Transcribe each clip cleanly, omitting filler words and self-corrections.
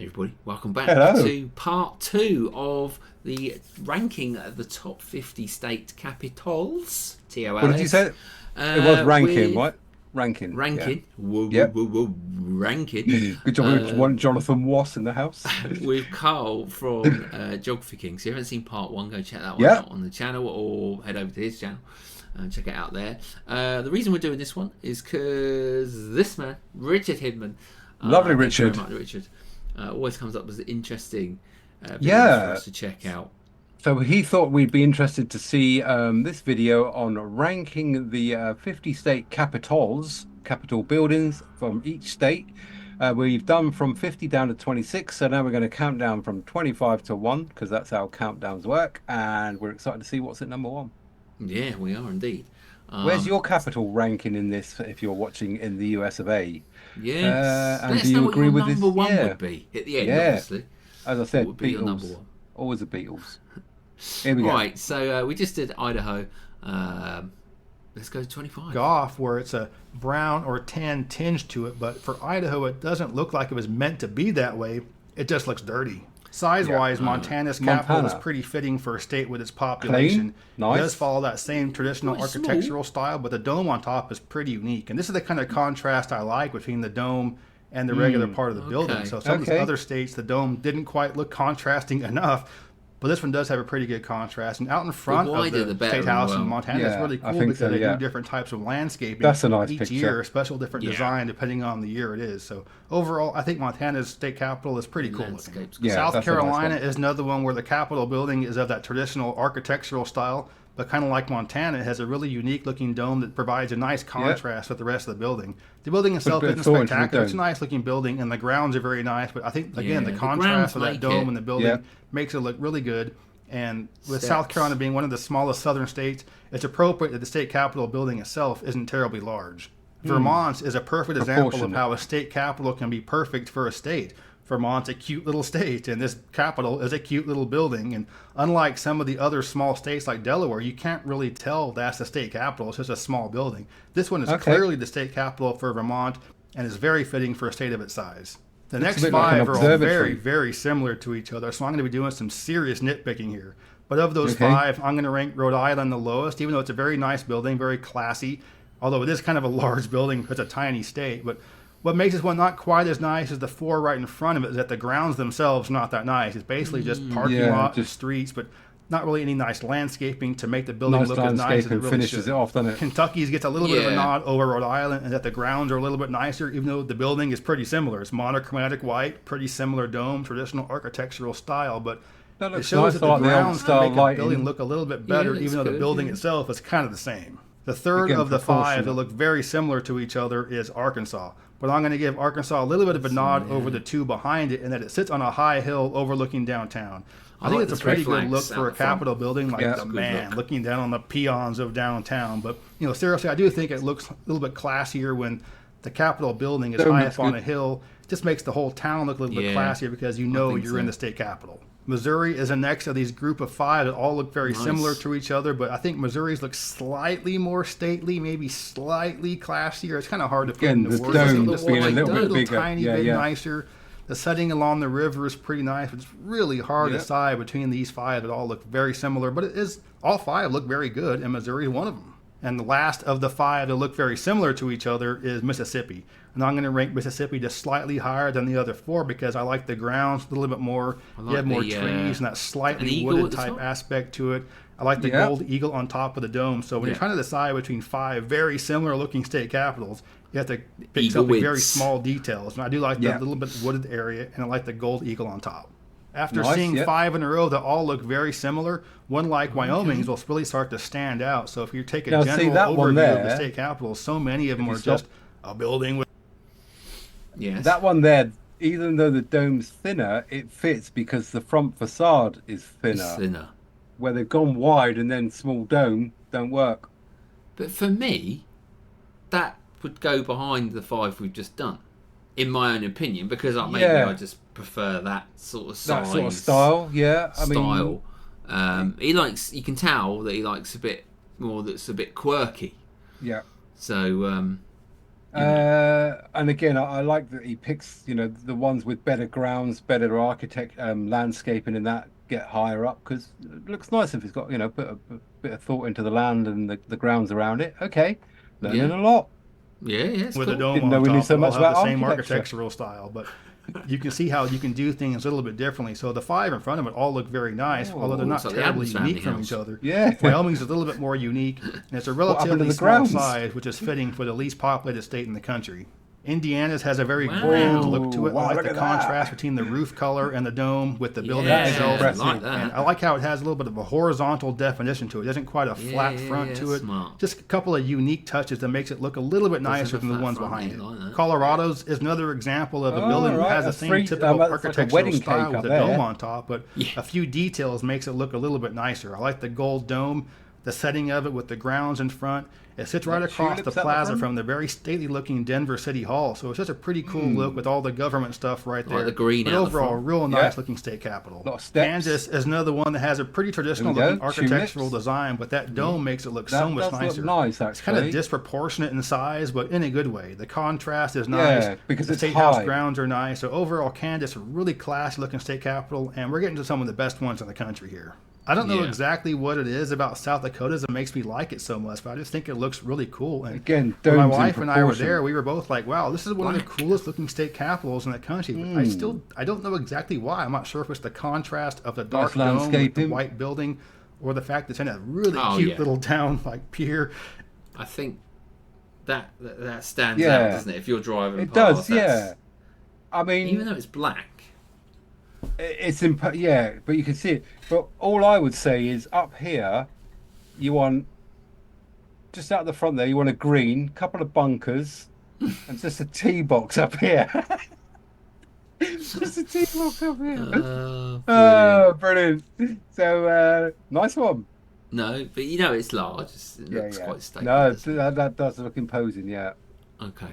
Everybody, welcome back Hello. to part 2 of the ranking of the top 50 state capitals. TOLS. What did you say? It was ranking, right? Ranking. Ranking. Yeah. Whoa, Yep. whoa, whoa, whoa, ranking. Good job with one Jonathan Wass in the house. With Carl from Geography King. So if you haven't seen part 1, go check that one Yeah. out on the channel or head over to his channel and check it out there. The reason we're doing this one is because this man, Richard Hidman. Lovely thank you Richard. very much, Richard. Always comes up as interesting videos for us to check out. So he thought we'd be interested to see this video on ranking the 50 state capitals, capital buildings from each state. We've done from 50 down to 26, so now we're going to count down from 25 to 1, because that's how countdowns work, and we're excited to see what's at number 1. Yeah, we are indeed. Where's your capital ranking in this, if you're watching in the US of A? Yes. And Let's do you know what agree your with this? number 1 Yeah. would be at the end, Yeah. obviously. As I said, What would be your number Beatles. 1? Always the Beatles. Here we go. Right, so we just did Idaho. Let's go to 25. Off where it's a brown or tan tinge to it, but for Idaho it doesn't look like it was meant to be that way. It just looks dirty. Size-wise, Montana's capital is pretty fitting for a state with its population. Nice. It does follow that same traditional Quite small. architectural style, but the dome on top is pretty unique. And this is the kind of contrast I like between the dome and the regular part of the building. So some of these other states, the dome didn't quite look contrasting enough. But this one does have a pretty good contrast. And out in front of the State House in Montana, it's really cool because they do different types of landscaping. That's a nice each picture. year, a special different design depending on the year it is. So overall, I think Montana's state capital is pretty cool looking. Yeah, South that's a nice Carolina one. is another one where the Capitol building is of that traditional architectural style, but kind of like Montana, it has a really unique looking dome that provides a nice contrast with the rest of the building. The building itself isn't spectacular. It's a nice looking building, and the grounds are very nice, but I think, again, the contrast of that dome and the building makes it look really good. And with South Carolina being one of the smallest southern states, it's appropriate that the state capitol building itself isn't terribly large. Vermont is a perfect example of how a state capital can be perfect for a state. Vermont's a cute little state, and this capital is a cute little building. And unlike some of the other small states like Delaware, you can't really tell that's the state capital. It's just a small building. This one is clearly the state capital for Vermont and is very fitting for a state of its size. The next 5 are all very, very similar to each other, so I'm going to be doing some serious nitpicking here. But of those 5, I'm going to rank Rhode Island the lowest, even though it's a very nice building, very classy, although it is kind of a large building because it's a tiny state. But what makes this one not quite as nice as the 4 right in front of it is that the grounds themselves are not that nice. It's basically just parking lot and streets, but not really any nice landscaping to make the building look as nice as it really finishes should. it off, doesn't it? Kentucky's gets a little bit of a nod over Rhode Island, and that the grounds are a little bit nicer, even though the building is pretty similar. It's monochromatic white, pretty similar dome, traditional architectural style, but it shows that the grounds can make the building look a little bit better, even though the building itself is kind of the same. The third of the 5 that look very similar to each other is Arkansas. But I'm going to give Arkansas a little bit of a nod over the 2 behind it, in that it sits on a high hill overlooking downtown. I think it's a pretty good look for a Capitol building like the man, looking down on the peons of downtown. But, seriously, I do think it looks a little bit classier when the Capitol building is high up on a hill. It just makes the whole town look a little bit classier because you're in the state capitol. Missouri is the next of these group of 5 that all look very similar to each other, but I think Missouri's look slightly more stately, maybe slightly classier. It's kind of hard to put into words. Just being a little bit bigger. Tiny bit nicer. The setting along the river is pretty nice, but it's really hard to decide between these 5 that all look very similar. But all 5 look very good, and Missouri is one of them. And the last of the 5 that look very similar to each other is Mississippi. And I'm going to rank Mississippi just slightly higher than the other 4 because I like the grounds a little bit more. You have more trees and that slightly wooded type aspect to it. I like the gold eagle on top of the dome. So when you're trying to decide between 5 very similar looking state capitals, you have to pick something very small details. And I do like the little bit wooded area, and I like the gold eagle on top. After seeing 5 in a row that all look very similar, one like Wyoming's will really start to stand out. So if you take a general overview of the state capitals, so many of them are just a building with... Yes. That one there, even though the dome's thinner, it fits because the front facade is thinner. Where they've gone wide and then small dome, don't work. But for me, that would go behind the 5 we've just done, in my own opinion, because I just prefer that sort of size, that sort of style. He likes. You can tell that he likes a bit more that's a bit quirky. Yeah. So And again, I like that he picks, the ones with better grounds, better landscaping, and that get higher up, because it looks nice if it's got, put a bit of thought into the land and the grounds around it. Okay, learning a lot. Yeah, with cool. the dome Didn't know on we top, knew so much about the same architecture. architectural style, but you can see how you can do things a little bit differently. So the 5 in front of it all look very nice, although they're not like terribly the Addams unique from family each other. Yeah. Wyoming's a little bit more unique, and it's a relatively the small grounds? size, which is fitting for the least populated state in the country. Indiana's has a very Wow. grand look to it. Wow, I like look the at contrast that. between the roof color and the dome with the building Yeah, itself. I like that. And I like how it has a little bit of a horizontal definition to it. It isn't quite a flat front to it. Smart. Just a couple of unique touches that makes it look a little bit nicer have a than the flat ones front, behind yeah, it. like that. Colorado's is another example of a building that right, has the a same typical it's like a architectural wedding style cake with up a dome there. on top, but a few details makes it look a little bit nicer. I like the gold dome, the setting of it with the grounds in front. It sits right across the tulips out plaza the front? from the very stately-looking Denver City Hall, so it's just a pretty cool look with all the government stuff right there. the green but out the overall, front. real nice-looking state capitol. Lot of steps. Kansas is another one that has a pretty traditional There we looking go, architectural tulips. design, but that dome makes it look so That much does look nicer. nice, It's kind of actually. disproportionate in size, but in a good way. The contrast is nice. Yeah, because the it's state house high. grounds are nice. So overall, Kansas, a really classy-looking state capitol, and we're getting to some of the best ones in the country here. I don't know Yeah. exactly what it is about South Dakota that makes me like it so much, but I just think it looks really cool. And Again, when my domes in wife and I were proportion. there, we were both like, wow, this is one of the coolest looking state capitals in the country. But I don't know exactly why. I'm not sure if it's the contrast of the dark dome with the landscaping. white building, or the fact that it's in a really Oh, cute yeah. little town like Pierre. I think that stands Yeah. out, doesn't it? If you're driving It past, does, yeah. I mean, Even though it's black. it's yeah, but you can see it. But all I would say is up here, you want just out the front there, you want a green, couple of bunkers, and just a tee box up here. Just a tee box up here. Brilliant. Oh, brilliant! So nice one. No, but it's large. It looks quite stately. No, doesn't it? that does look imposing. Yeah. Okay.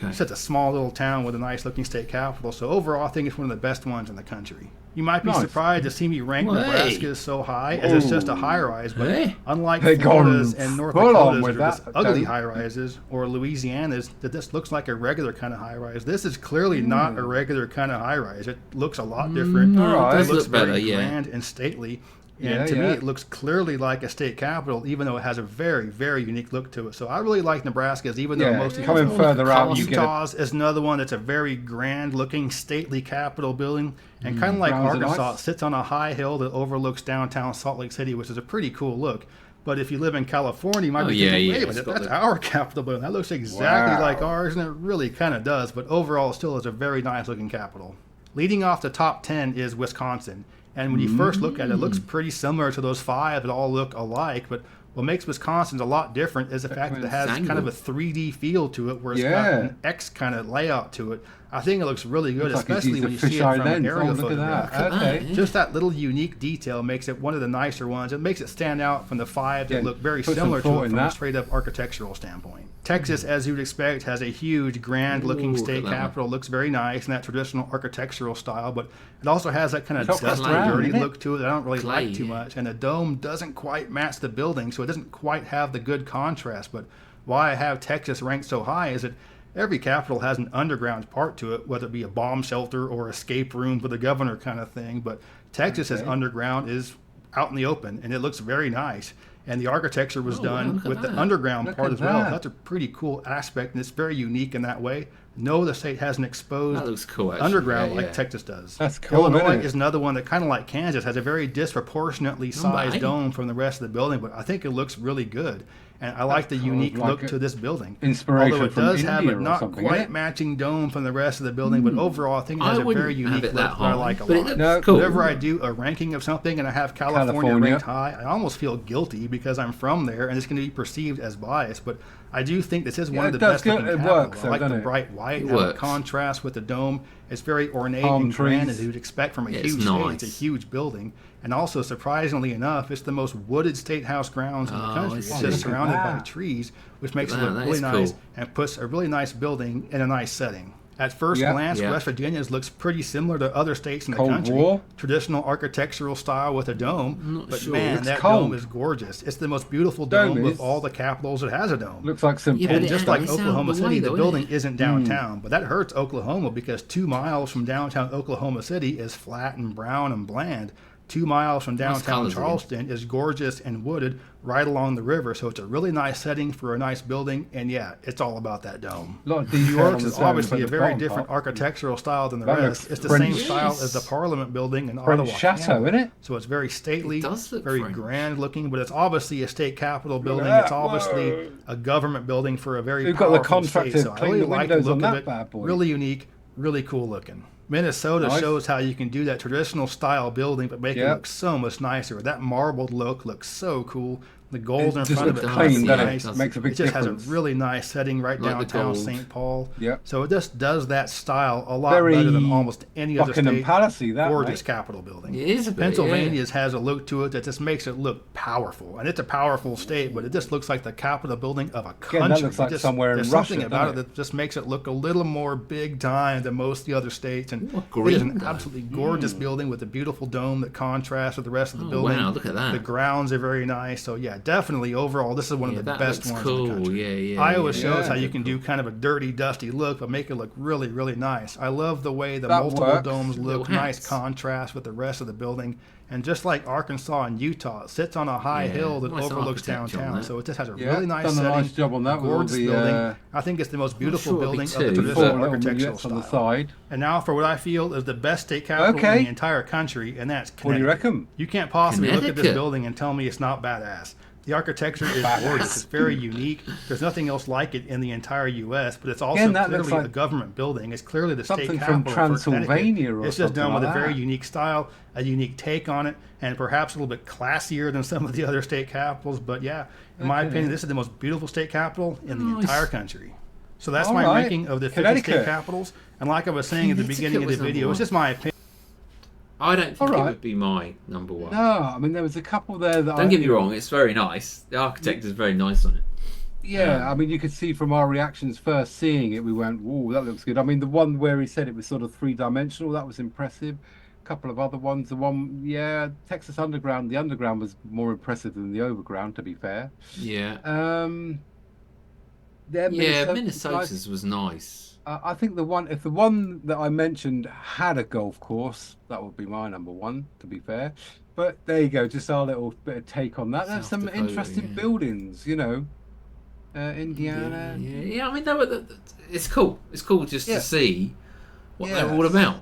It's such a small little town with a nice looking state capital. So overall, I think it's one of the best ones in the country. You might be Nice. surprised to see me rank Well, Nebraska so high, as it's just a high rise. But Hey. unlike They've gone Florida's and North full on Dakota's, with that are just that, ugly don't- high rises, or Louisiana's, that this looks like a regular kind of high rise. This is clearly not a regular kind of high rise. It looks a lot different. all right. It Does looks look better, very yeah. grand and stately. And Yeah, to me, yeah. it looks clearly like a state capital, even though it has a very, very unique look to it. So I really like Nebraska's, even though Yeah, most of coming further out, you get a- Utah's is another one that's a very grand-looking, stately Capitol building, and kind of like Grounds are Arkansas, nice. it sits on a high hill that overlooks downtown Salt Lake City, which is a pretty cool look. But if you live in California, you might be thinking, wait a it's minute, got that's the- our Capitol building. That looks exactly Wow. like ours, and it really kind of does. But overall, it still is a very nice-looking Capitol. Leading off the top 10 is Wisconsin. And when you first look at it, it looks pretty similar to those 5 that all look alike. But what makes Wisconsin a lot different is the fact that it has kind of a 3D feel to it, where it's got Yeah. an X kind of layout to it. I think it looks really good, Looks like he's especially used when a you see it fisheye from an lens. aerial Oh, look at photograph. that. Okay. Yeah. Just that little unique detail makes it one of the nicer ones. It makes it stand out from the 5 that Yeah, look very put some similar to thought it in from a that. straight up architectural standpoint. Texas, as you'd expect, has a huge, grand looking Ooh, state look at that one. capital. Looks very nice in that traditional architectural style, but it also has that kind of It's all dusty, brown, dirty isn't it? look to it that I don't really Clay, like too yeah. much. And the dome doesn't quite match the building, so it doesn't quite have the good contrast. But why I have Texas ranked so high is that every capital has an underground part to it, whether it be a bomb shelter or escape room for the governor kind of thing. But Texas's Okay. underground is out in the open, and it looks very nice. And the architecture was Oh, done look at with the that. underground Look part at as well. that. That's a pretty cool aspect, and it's very unique in that way. No other state has an exposed That looks cool, actually. underground Yeah, like yeah. Texas does. That's cool, Illinois isn't it? is another one that, kind of like Kansas, has a very disproportionately sized right. dome from the rest of the building, but I think it looks really good. And I like the Kind of unique like look a to this building. inspiration Although it from does have India a or not something, quite innit? matching dome from the rest of the building, but overall I think it has I a wouldn't very have unique it look that that I high, like a but it lot. looks No, cool. Whenever I do a ranking of something and I have California ranked high, I almost feel guilty because I'm from there and it's going to be perceived as biased. But I do think this is one of it the does best good. looking It capitals. works, I though, like the doesn't it? bright white, It have a works. contrast with the dome. It's very ornate Palm and grand trees. as you'd expect from a Yeah, it's huge state. It's a nice. huge building. And also, surprisingly enough, it's the most wooded state house grounds in the Oh, country. I It's see. just Look at surrounded by that. trees, which makes it Wow, look that really is nice cool. and puts a really nice building in a nice setting. At first glance, West Virginia looks pretty similar to other states in the country. War. Traditional architectural style with a dome. But man, that cold. dome is gorgeous. It's the most beautiful dome of all the capitals that has a dome. Looks like some. And just like Oklahoma City, the building isn't downtown. But that hurts Oklahoma because 2 miles from downtown Oklahoma City is flat and brown and bland. 2 miles from downtown Charleston is gorgeous and wooded right along the river. So it's a really nice setting for a nice building. And yeah, it's all about that dome. New York's is obviously a very different architectural style than the rest. It's the same style as the Parliament building in Ottawa. Chateau, isn't it? So it's very stately, very French. Grand looking, but it's obviously a state capitol building. It's obviously a government building for a very powerful got the contractor state. So I really like the look of it. Bad boy. Really unique, really cool looking. Minnesota shows how you can do that traditional style building, but make it look so much nicer. That marbled look looks so cool. The gold in front of it clean, nice. Makes a big it just difference. has a really nice setting right downtown St. Paul. Yep. So it just does that style a lot better than almost any other state. Palace-y, that gorgeous capitol building. It is a bit, Pennsylvania's has a look to it that just makes it look powerful, and it's a powerful state, but it just looks like the capitol building of a country. Again, that looks like somewhere in Russia. There's something about it that just makes it look a little more big time than most of the other states, and it is an absolutely gorgeous building with a beautiful dome that contrasts with the rest of the building. Wow, look at that. The grounds are very nice. So yeah, definitely overall, this is one of the best ones in the country. Iowa shows how you can do kind of a dirty, dusty look, but make it look really, really nice. I love the way the multiple domes look, nice contrast with the rest of the building. And just like Arkansas and Utah, it sits on a high hill that overlooks downtown. So it just has a really nice setting. Nice job on that. Gorgeous building. I think it's the most beautiful building of the traditional architectural style. On the side. And now for what I feel is the best state capital in the entire country, and that's Connecticut. What do you reckon? You can't possibly look at this building and tell me it's not badass. The architecture is gorgeous. It's very unique. There's nothing else like it in the entire U.S., but it's also clearly a government building. It's clearly the state capital from Transylvania for It's just done with a very unique style, a unique take on it, and perhaps a little bit classier than some of the other state capitals. But yeah, in my opinion, this is the most beautiful state capital in the entire country. So that's my ranking of the 50 state capitals. And like I was saying at the beginning of the video, it's just my opinion. I don't think it would be my number one. No, I mean, there was a couple there that Don't get me wrong, it's very nice. The architect is very nice on it. Yeah, I mean, you could see from our reactions first seeing it, we went, whoa, that looks good. I mean, the one where he said it was sort of three-dimensional, that was impressive. A couple of other ones. The one, Texas Underground, the Underground was more impressive than the Overground, to be fair. Yeah. Minnesota's was nice. I think if the one that I mentioned had a golf course, that would be my number one, to be fair. But there you go, just our little bit of take on that. There's some interesting buildings, Indiana. Yeah. I mean, it's cool. It's cool just to see what they're all about.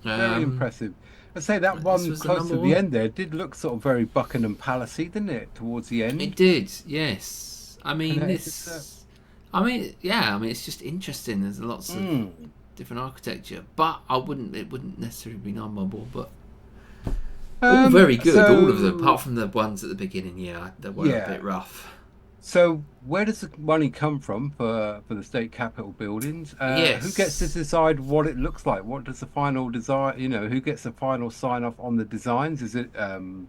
Very impressive. I'd say that one close to the end there did look sort of very Buckingham Palace-y, didn't it, towards the end? It did, yes. I mean, it's just interesting. There's lots of different architecture, but it wouldn't necessarily be number one, but all very good, all of them, apart from the ones at the beginning, that were a bit rough. So where does the money come from for the state capitol buildings? Who gets to decide what it looks like? What does the final design, who gets the final sign-off on the designs? Is it the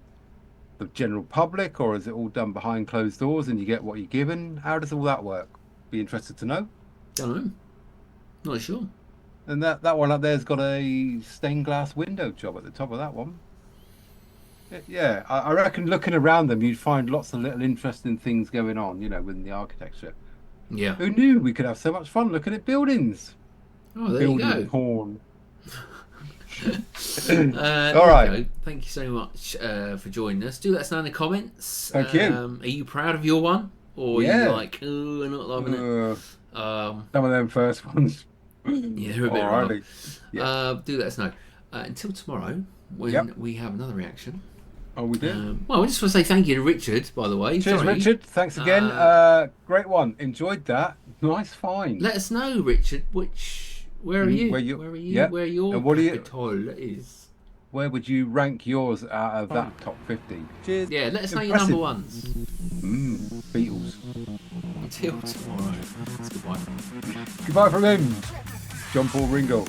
general public, or is it all done behind closed doors and you get what you're given? How does all that work? Be interested to know. Don't know. Not sure. And that one up there's got a stained glass window job at the top of that one. Yeah, I reckon looking around them, you'd find lots of little interesting things going on, within the architecture. Yeah. Who knew we could have so much fun looking at buildings? Oh, there you go. Porn. All right. Thank you so much for joining us. Do let us know in the comments. Thank you. Are you proud of your one? Or are you like, oh, I'm not loving it? Some of them first ones. Yeah, they're a bit rough. Do let us know. Until tomorrow, when we have another reaction. Oh, we did? Well, I just want to say thank you to Richard, by the way. Cheers, Richard. Thanks again. Great one. Enjoyed that. Nice find. Let us know, Richard, where are you? Where your capital is. Where would you rank yours out of that top 50? Cheers. Yeah, let us know your number ones. Beatles. Until tomorrow. Goodbye. Goodbye from him, John Paul Ringo.